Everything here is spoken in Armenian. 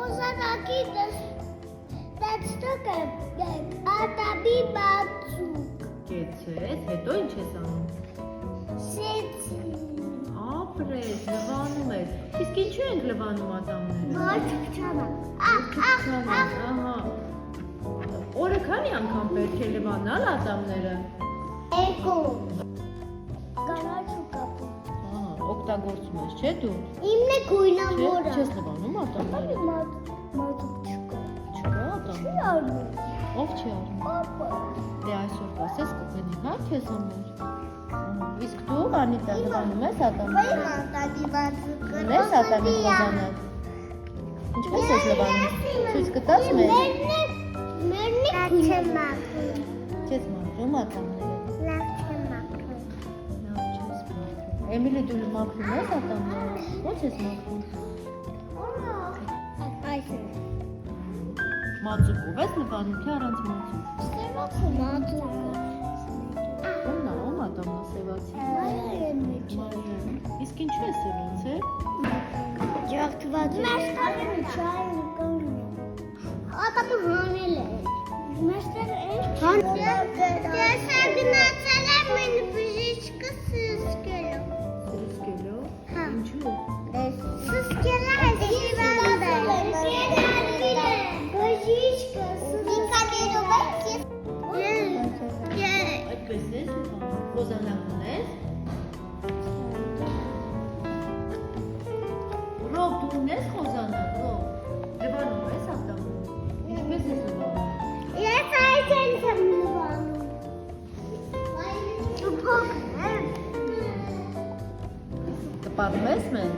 Խոսանակի դստոկը ատաբի բացուկ։ Կեցես, հետո ինչ ես անում։ Սեցի։ Ապրես, լվանում ես։ Իսկ ինչու ենք լվանում ատամները։ Ոչ չանա։ Ահա։ Օրը քանի անգամ պետք է լվանալ ատամները։ Էկո։ Կանաչու կապը։ Օգտագործում ես, չէ՞ դու։ Իմն է գույնավորը։ Չես լվանում ատամները։ Մատուկ չկա։ Չկա ատամ։ Չի արնում։ Ով չի անում։ Պապա։ Դե այսօր կասես կգնի, հա, քեզ համար։ Իսկ դու Անիտա լվանում ես ատամները։ Վայ մատադի բացուկը։ Ունես ատամի խոզանակ։ Ինչպես ես լվանում։ Ցույց կտաս մեզ։ Մերնի չեմ մաքրում։ Չես մաքրում ատամները։ Լավ չեմ մաքրում։ Լավ չես մաքրում։ Էմիլի դու մաքրում ես ատամները։ Ո՞նց ես մաքրում։ Այս է։ Մածուկով ես լվանում, թե առանց մածուկ։ Սևացը մատուկը։ Ո՞մն է, ո՞մ ատամն է սևացի։ Մայրեն մեջ։ Մարիան։ Իսկ ինչու է սևացել։ Ջաղթված է։ Մեստարը չային կողմ։ Ատամը հանել է։ Մեստարը ինչ։ Ես գնացել եմ մեն բժիշկը սսկելով։ Սրսկելով։ Հա։ Ինչու։ Սսկելա է հիվանդը։ Բժիշկը սսկալերով է։ Այդպես ես լվանում։ Խոզանակ ունես։ Ռոբ դու ունես խոզանակ, Ռոբ։ Լվանում ես ատամը։ Ինչպես ես լվանում։ Ես այս եմ լվանում։ Դու փոքր ես։ Կպատմես մեզ։